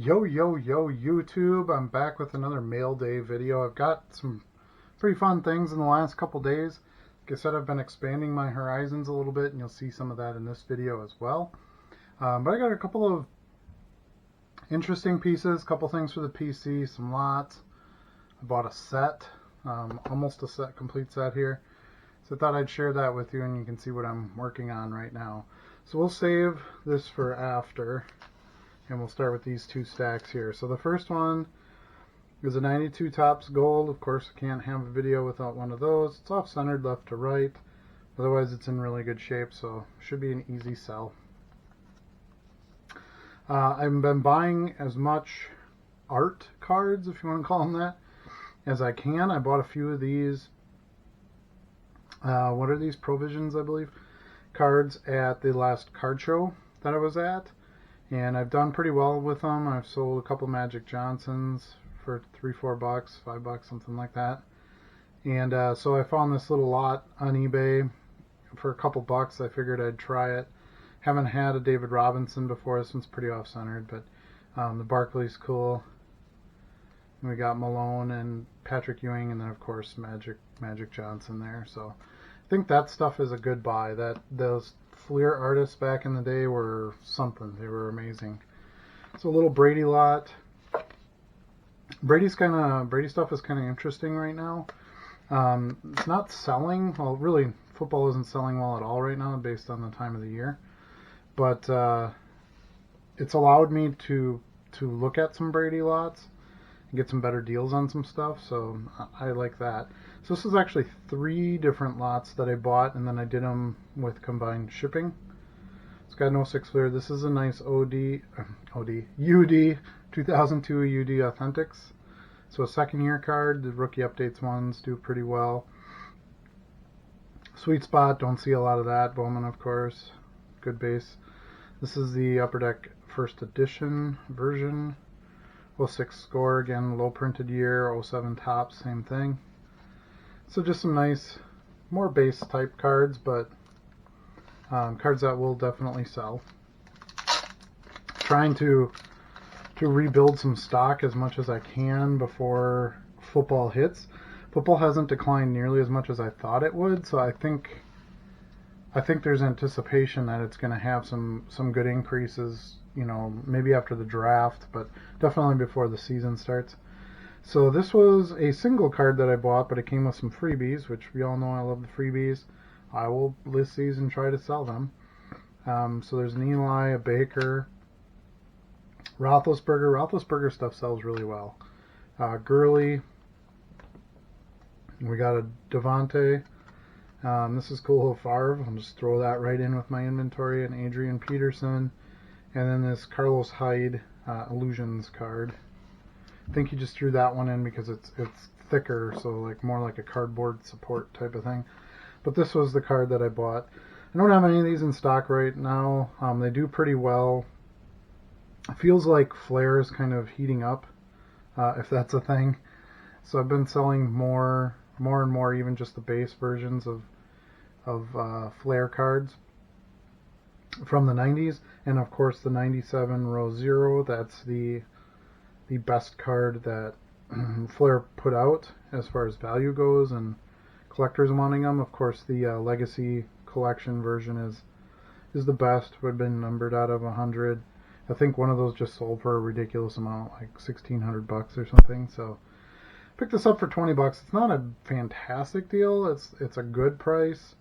Yo, yo, yo, YouTube. I'm back with another mail day video. I've got some pretty fun things in the last couple days. Like I said, I've been expanding my horizons a little bit, and you'll see some of that in this video as well. But I got a couple of interesting pieces, a couple things for the PC, some lots. I bought a set, almost a complete set here. So I thought I'd share that with you, and you can see what I'm working on right now. So we'll save this for after. And we'll start with these two stacks here. So the first one is a 92 Topps Gold. Of course, I can't have a video without one of those. It's off-centered left to right. Otherwise, it's in really good shape, so should be an easy sell. I've been buying as much art cards, if you want to call them that, as I can. I bought a few of these. What are these? Provisions, I believe. Cards at the last card show that I was at. And I've done pretty well with them. I've sold a couple Magic Johnsons for $3-4, $5, something like that. And so I found this little lot on eBay for a couple bucks. I figured I'd try it. Haven't had a David Robinson before. This one's pretty off-centered, but the Barkley's cool. And we got Malone and Patrick Ewing, and then of course Magic Johnson there. So I think that stuff is a good buy. Those Fleer artists back in the day were something. They were amazing. So a little Brady lot. Brady stuff is kind of interesting right now. It's not selling. Well, really, football isn't selling well at all right now based on the time of the year. But it's allowed me to look at some Brady lots and get some better deals on some stuff. So I like that. So this is actually 3 different lots that I bought, and then I did them with combined shipping. It's got no 6 Fleer. This is a nice UD 2002 UD Authentics. So a second year card. The rookie updates ones do pretty well. Sweet Spot, don't see a lot of that. Bowman, of course, good base. This is the Upper Deck first edition version. 06 score, again, low printed year. 07 Topps, same thing. So just some nice, more base type cards, but cards that will definitely sell. Trying to rebuild some stock as much as I can before football hits. Football hasn't declined nearly as much as I thought it would, so I think there's anticipation that it's going to have some good increases, you know, maybe after the draft, but definitely before the season starts. So this was a single card that I bought, but it came with some freebies, which we all know I love the freebies. I will list these and try to sell them. So there's an Eli, a Baker, Roethlisberger. Roethlisberger stuff sells really well. Gurley. We got a Devontae. This is cool. Favre. I'll just throw that right in with my inventory. And Adrian Peterson. And then this Carlos Hyde Illusions card. I think he just threw that one in because it's thicker, so like more like a cardboard support type of thing. But this was the card that I bought. I don't have any of these in stock right now. They do pretty well. It feels like Flair is kind of heating up, if that's a thing. So I've been selling more and more, even just the base versions of Flair cards from the 90s, and of course the 97 Row Zero. That's the best card that Flair put out as far as value goes and collectors wanting them. Of course, the Legacy Collection version is the best. Would have been numbered out of 100. I think one of those just sold for a ridiculous amount, like $1,600 or something. So picked this up for $20. It's not a fantastic deal. It's a good price,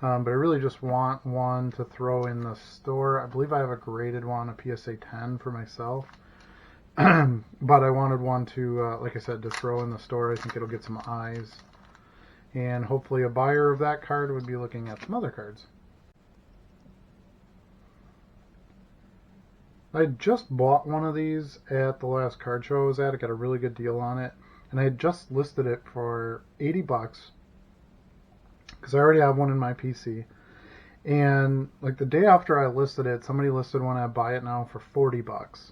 but I really just want one to throw in the store. I believe I have a graded one, a PSA 10 for myself. But I wanted one to, like I said, to throw in the store. I think it'll get some eyes. And hopefully a buyer of that card would be looking at some other cards. I just bought one of these at the last card show I was at. I got a really good deal on it. And I had just listed it for $80 because I already have one in my PC. And like the day after I listed it, somebody listed one at Buy It Now for $40.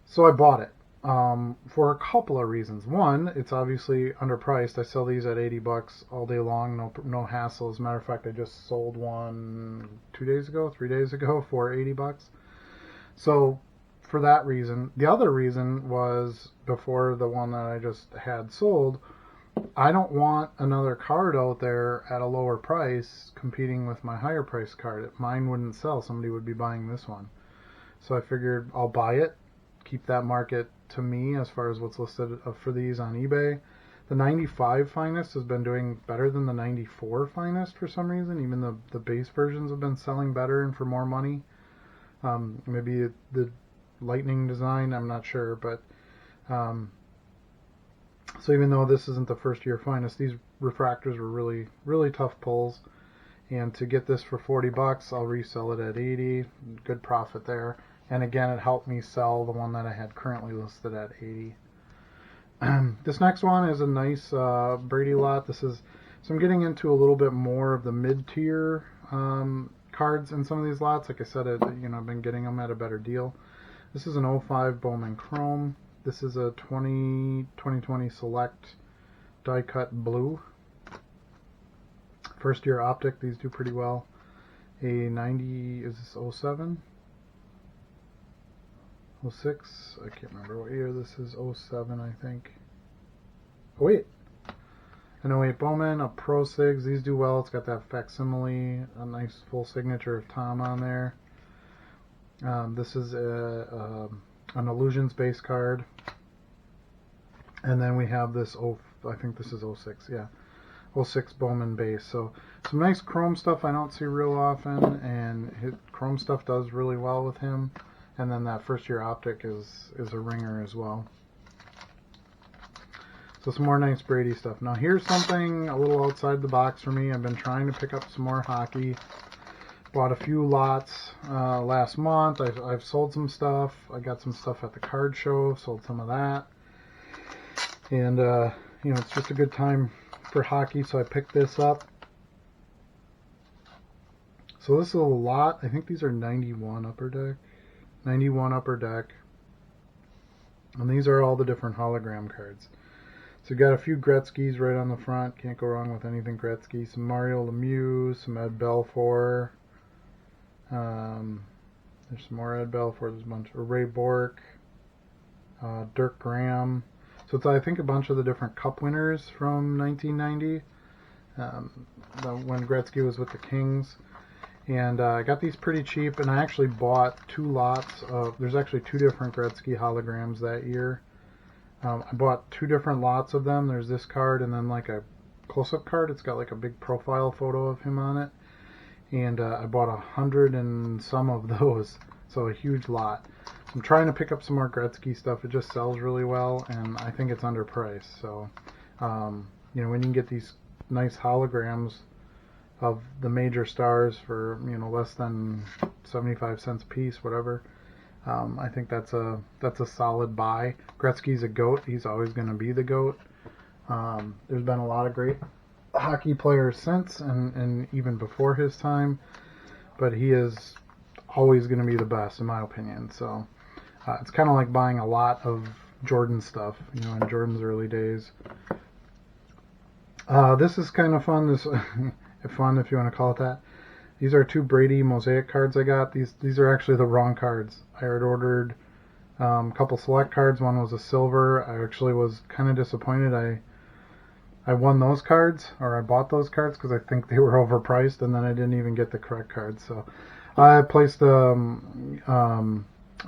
So I bought it for a couple of reasons. One, it's obviously underpriced. I sell these at $80 all day long, no hassle. As a matter of fact, I just sold one 3 days ago for $80. So for that reason. The other reason was, before the one that I just had sold, I don't want another card out there at a lower price competing with my higher price card. If mine wouldn't sell, somebody would be buying this one. So I figured I'll buy it, keep that market to me as far as what's listed for these on eBay. The 95 Finest has been doing better than the 94 Finest for some reason. Even the base versions have been selling better and for more money. Maybe the Lightning design, I'm not sure, but so even though this isn't the first year Finest, these refractors were really, really tough pulls. And to get this for 40 bucks, I'll resell it at 80. Good profit there. And again, it helped me sell the one that I had currently listed at 80. This next one is a nice Brady lot. So I'm getting into a little bit more of the mid-tier cards in some of these lots. Like I said, I've been getting them at a better deal. This is an 05 Bowman Chrome. This is a 2020 Select die cut blue. First year optic, these do pretty well. A 90, is this 07? 06? I can't remember what year this is. 07, I think. Oh wait, an 08 Bowman, a Pro Sigs. These do well. It's got that facsimile, a nice full signature of Tom on there. This is an Illusions base card. And then we have this, I think this is 06, yeah. 06 Bowman base. So some nice chrome stuff I don't see real often, and chrome stuff does really well with him. And then that first year optic is a ringer as well. So some more nice Brady stuff. Now here's something a little outside the box for me. I've been trying to pick up some more hockey. Bought a few lots last month. I've sold some stuff. I got some stuff at the card show. Sold some of that. And it's just a good time for hockey, so I picked this up. So this is a lot. I think these are 91 Upper Deck. 91 Upper Deck. And these are all the different hologram cards. So you got a few Gretzky's right on the front. Can't go wrong with anything Gretzky. Some Mario Lemieux, some Ed Belfour. There's some more Ed Belfour. There's a bunch of Ray Bourque, Dirk Graham. So it's, I think, a bunch of the different Cup winners from 1990, when Gretzky was with the Kings. And I got these pretty cheap, and I actually bought 2 lots of, there's actually 2 different Gretzky holograms that year. I bought 2 different lots of them. There's this card and then like a close-up card. It's got like a big profile photo of him on it. And I bought 100 and some of those, so a huge lot. I'm trying to pick up some more Gretzky stuff. It just sells really well, and I think it's underpriced. So, when you can get these nice holograms of the major stars for less than 75 cents a piece, whatever, I think that's a solid buy. Gretzky's a GOAT. He's always going to be the GOAT. There's been a lot of great hockey players since, and even before his time, but he is always going to be the best, in my opinion. So. It's kind of like buying a lot of Jordan stuff, in Jordan's early days. This is kind of fun. This fun, if you want to call it that. These are 2 Brady mosaic cards I got. These are actually the wrong cards. I had ordered a couple select cards. One was a silver. I actually was kind of disappointed. I won those cards, or I bought those cards because I think they were overpriced, and then I didn't even get the correct cards. So I placed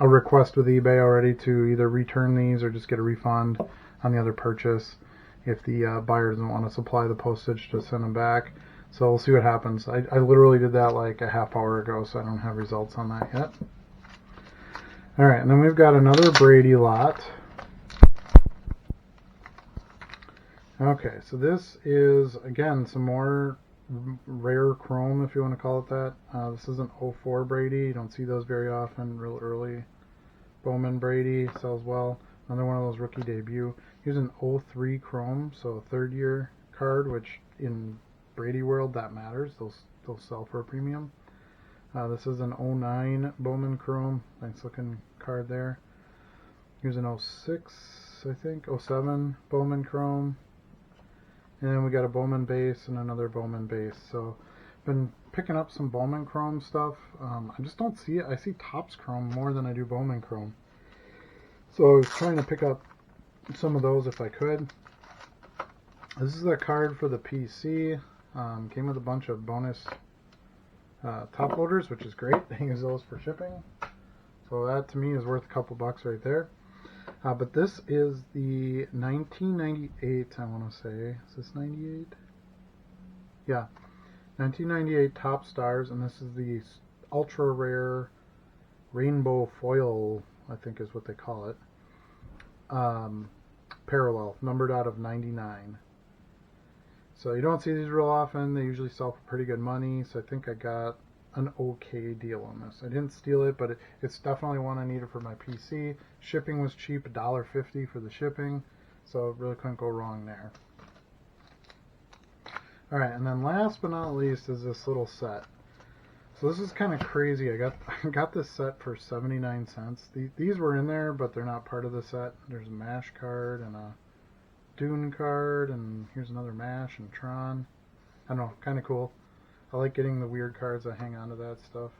a request with eBay already to either return these or just get a refund on the other purchase if the buyer doesn't want to supply the postage to send them back. So we'll see what happens. I literally did that like a half hour ago, so I don't have results on that yet. Alright, and then we've got another Brady lot. Okay, so this is, again, some more rare chrome, if you want to call it that. This is an 04 Brady. You don't see those very often. Real early Bowman Brady sells well. Another one of those rookie debut. Here's an 03 chrome, so a 3rd year card, which in Brady world that matters. They'll sell for a premium. This is an 09 Bowman chrome. Nice looking card there. Here's an 06, I think, 07 Bowman chrome. And then we got a Bowman base and another Bowman base. So been picking up some Bowman chrome stuff. I just don't see it. I see Topps chrome more than I do Bowman chrome. So I was trying to pick up some of those if I could. This is a card for the PC. Came with a bunch of bonus top loaders, which is great. They use those for shipping. So that to me is worth a couple bucks right there. But this is the 1998, I want to say. Is this 98? Yeah. 1998 Top Stars, and this is the ultra rare rainbow foil, I think is what they call it. Parallel, numbered out of 99. So you don't see these real often. They usually sell for pretty good money. So I think I got an okay deal on this. I didn't steal it, but it's definitely one I needed for my PC. Shipping was cheap, $1.50 for the shipping. So really couldn't go wrong there. Alright, and then last but not least is this little set. So this is kind of crazy. I got this set for 79 cents. These were in there, but they're not part of the set. There's a MASH card and a Dune card, and here's another MASH and Tron. I don't know, kind of cool. I like getting the weird cards. I hang on to that stuff.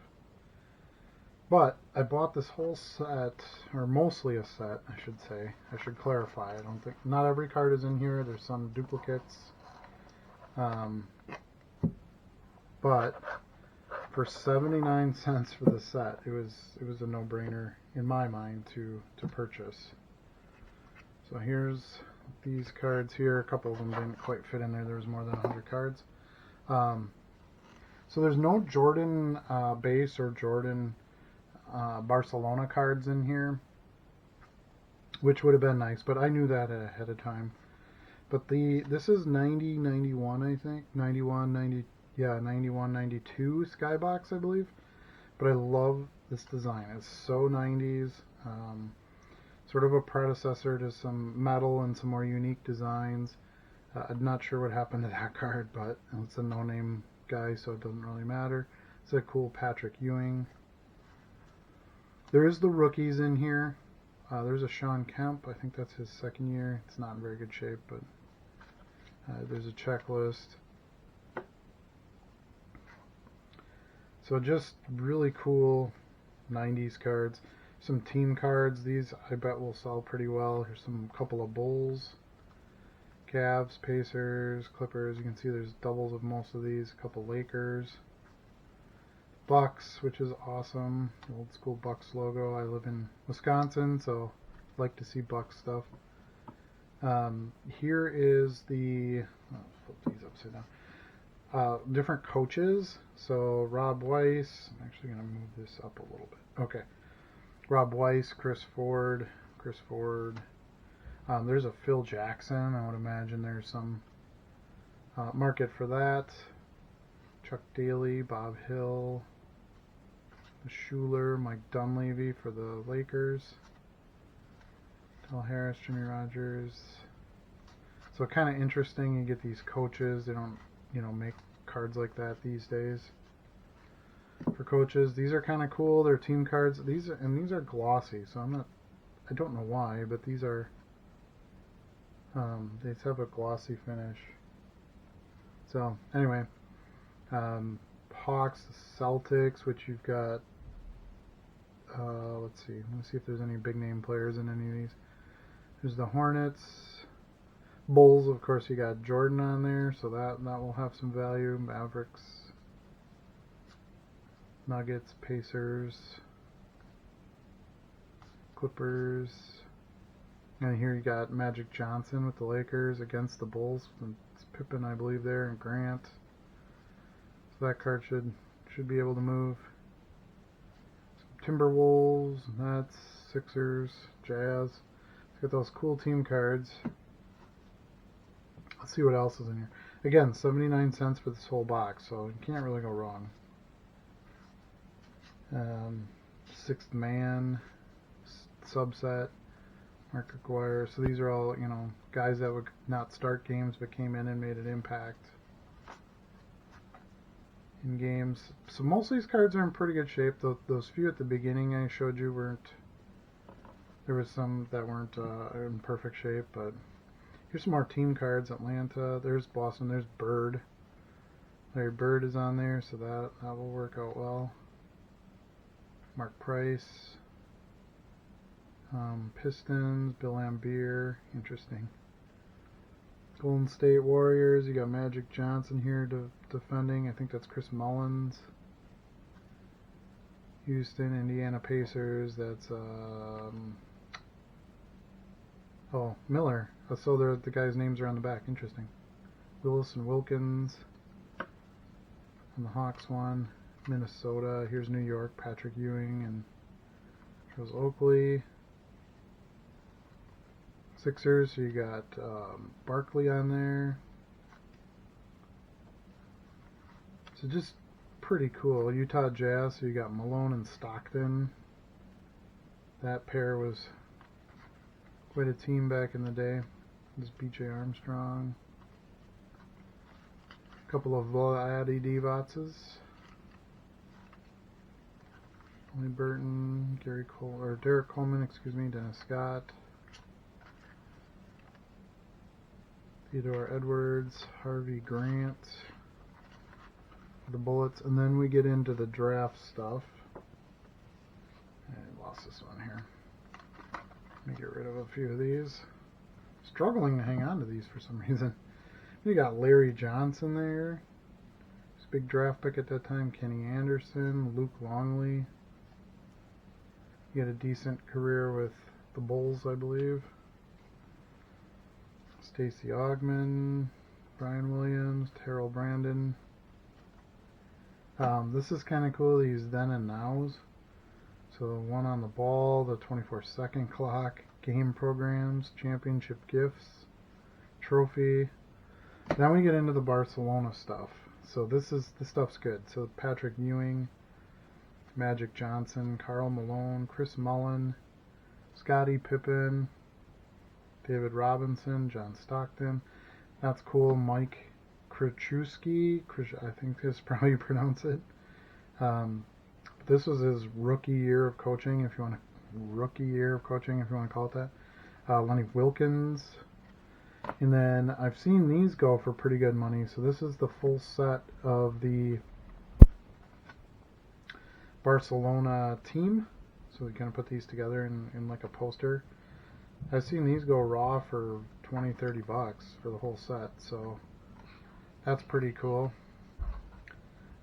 But I bought this whole set, or mostly a set, I should say. I should clarify. I don't think, not every card is in here. There's some duplicates. But for 79 cents for the set, it was a no-brainer in my mind to purchase. So here's these cards here. A couple of them didn't quite fit in there. There was more than 100 cards. So there's no Jordan base or Jordan Barcelona cards in here, which would have been nice, but I knew that ahead of time. But this is 90, 91, I think. 91, 90, yeah, 91, 92 Skybox, I believe. But I love this design. It's so 90s. Sort of a predecessor to some metal and some more unique designs. I'm not sure what happened to that card, but it's a no-name guy, so it doesn't really matter. It's a cool Patrick Ewing. There is the rookies in here. There's a Sean Kemp. I think that's his second year. It's not in very good shape, but there's a checklist. So just really cool 90s cards. Some team cards. These I bet will sell pretty well. Here's some couple of Bulls, Cavs, Pacers, Clippers. You can see there's doubles of most of these. A couple Lakers. Bucks, which is awesome. Old school Bucks logo. I live in Wisconsin, so I like to see Bucks stuff. Here is the... I'll flip these upside down. Different coaches. So Rob Weiss. I'm actually going to move this up a little bit. Okay. Rob Weiss, Chris Ford. There's a Phil Jackson. I would imagine there's some market for that. Chuck Daly, Bob Hill, Schuler, Mike Dunleavy for the Lakers, Del Harris, Jimmy Rogers. So kind of interesting. You get these coaches. They don't, make cards like that these days. For coaches, these are kind of cool. They're team cards. These are glossy. So I don't know why, but these are. They have a glossy finish. So anyway. Hawks, Celtics, which you've got, let's see if there's any big name players in any of these. There's the Hornets, Bulls, of course you got Jordan on there, so that will have some value. Mavericks, Nuggets, Pacers, Clippers, and here you got Magic Johnson with the Lakers against the Bulls. It's Pippen, I believe, there, and Grant. That card should be able to move. Some Timberwolves, Nets, Sixers, Jazz. Let's get those cool team cards. Let's see what else is in here. Again, 79 cents for this whole box, so you can't really go wrong. Sixth Man, subset, Mark Aguirre. So these are all, guys that would not start games but came in and made an impact in games. So most of these cards are in pretty good shape. Those few at the beginning I showed you weren't. There was some that weren't in perfect shape, but here's some more team cards. Atlanta, there's Boston, there's Bird. Larry Bird is on there, so that will work out well. Mark Price. Pistons, Bill Laimbeer, interesting. Golden State Warriors, you got Magic Johnson here defending. I think that's Chris Mullins. Houston, Indiana Pacers, that's Miller. So the guys' names are on the back. Interesting. Willis and Wilkins on the Hawks one. Minnesota, here's New York, Patrick Ewing and Charles Oakley. Sixers, so you got Barkley on there. So just pretty cool. Utah Jazz, so you got Malone and Stockton. That pair was quite a team back in the day. This B.J. Armstrong. A couple of Vlade Divac's. Lee Burton, Derek Coleman, Dennis Scott. Theodore Edwards, Harvey Grant, the Bullets, and then we get into the draft stuff. I lost this one here. Let me get rid of a few of these. Struggling to hang on to these for some reason. You got Larry Johnson there. His big draft pick at that time. Kenny Anderson, Luke Longley. He had a decent career with the Bulls, I believe. Stacey Augmon, Brian Williams, Terrell Brandon. This is kind of cool, these then and nows. So one on the ball, the 24-second clock, game programs, championship gifts, trophy. Then we get into the Barcelona stuff. So this stuff's good. So Patrick Ewing, Magic Johnson, Karl Malone, Chris Mullin, Scottie Pippen, David Robinson, John Stockton. That's cool. Mike Krzyzewski, I think is probably how you pronounce it. This was his rookie year of coaching, if you want to call it that. Lenny Wilkins. And then I've seen these go for pretty good money. So this is the full set of the Barcelona team. So we're going to put these together in like a poster. I've seen these go raw for $20-30 for the whole set, so that's pretty cool.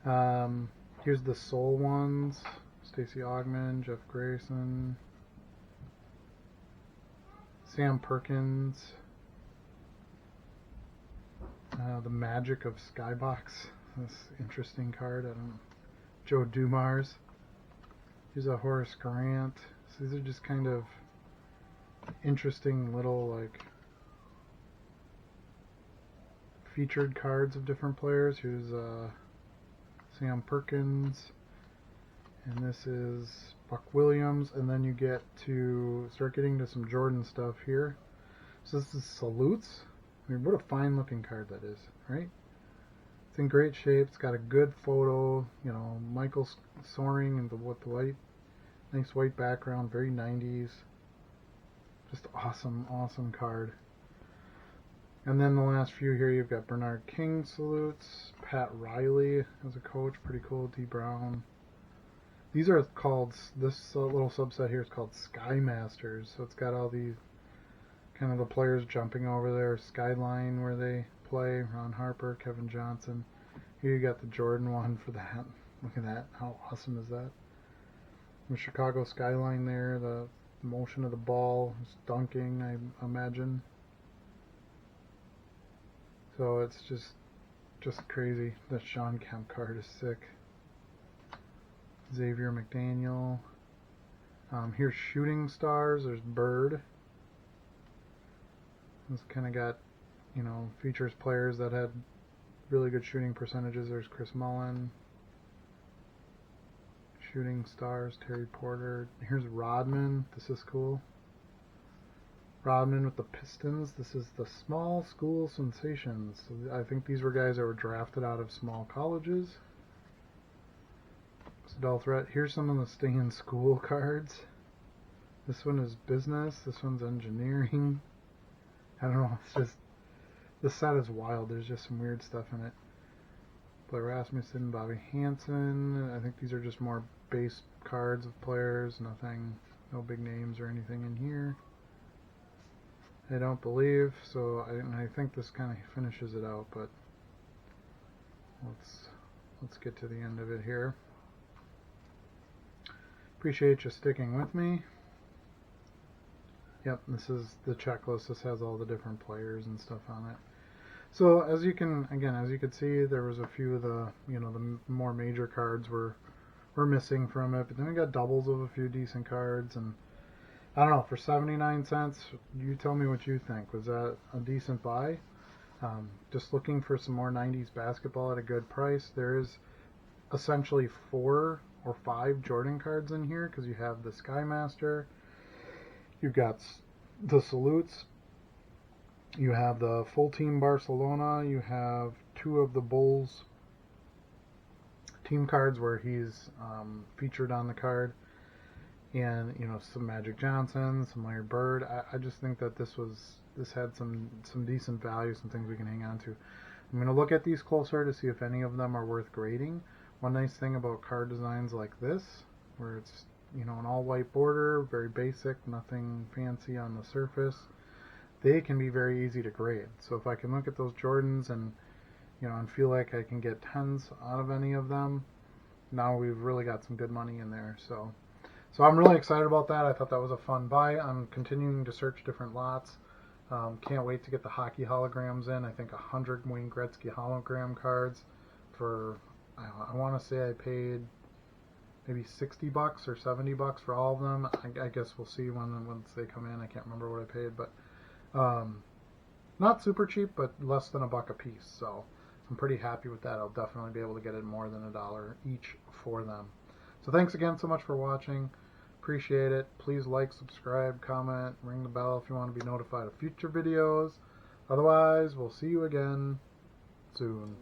Here's the Soul ones. Stacey Augmon, Jeff Grayson, Sam Perkins, the Magic of Skybox. This interesting card. I don't know. Joe Dumars. Here's a Horace Grant. So these are just kind of interesting little like featured cards of different players. Here's Sam Perkins, and this is Buck Williams, and then you get to start getting to some Jordan stuff here. So this is Salutes. I mean, what a fine looking card that is, right? It's in great shape. It's got a good photo, you know, Michael soaring and with the white, nice white background, very 90s. Just awesome card. And then the last few here, you've got Bernard King salutes, Pat Riley as a coach, pretty cool, D. Brown. These are called, this little subset here is called Sky Masters. So it's got all these, kind of the players jumping over there, Skyline where they play, Ron Harper, Kevin Johnson. Here you got the Jordan one for that. Look at that, how awesome is that? The Chicago Skyline there, the motion of the ball, it's dunking, I imagine. So it's just crazy. That Sean Kemp card is sick. Xavier McDaniel. Here's Shooting Stars. There's Bird. This kind of got, you know, features players that had really good shooting percentages. There's Chris Mullin. Shooting Stars, Terry Porter. Here's Rodman. This is cool. Rodman with the Pistons. This is the Small School Sensations. So I think these were guys that were drafted out of small colleges. Sadal Threat. Here's some of the Stay in School cards. This one is business. This one's engineering. I don't know. It's just, this set is wild. There's just some weird stuff in it. Blair Rasmussen, Bobby Hansen. I think these are just more base cards of players. Nothing No big names or anything in here, I don't believe. So I think this kind of finishes it out, but let's get to the end of it here. Appreciate you sticking with me. Yep, this is the checklist. This has all the different players and stuff on it. So as you can see, there was a few of the the more major cards were missing from it, but then we got doubles of a few decent cards, and I don't know, for 79 cents, you tell me what you think. Was that a decent buy? Just looking for some more 90s basketball at a good price. There is essentially 4 or 5 Jordan cards in here, because you have the Sky Master, you've got the Salutes, you have the full team Barcelona, you have 2 of the Bulls team cards where he's featured on the card, and some Magic Johnson, some Larry Bird. I just think that this had some decent value, some things we can hang on to. I'm going to look at these closer to see if any of them are worth grading. One nice thing about card designs like this, where it's an all white border, very basic, nothing fancy on the surface, they can be very easy to grade. So if I can look at those Jordans and and feel like I can get 10s out of any of them, now we've really got some good money in there. So I'm really excited about that. I thought that was a fun buy. I'm continuing to search different lots. Can't wait to get the hockey holograms in. I think 100 Wayne Gretzky hologram cards for, I want to say I paid maybe $60 or $70 for all of them. I guess we'll see once they come in. I can't remember what I paid, but not super cheap, but less than $1 a piece. So I'm pretty happy with that. I'll definitely be able to get it more than $1 each for them. So thanks again so much for watching. Appreciate it. Please like, subscribe, comment, ring the bell if you want to be notified of future videos. Otherwise, we'll see you again soon.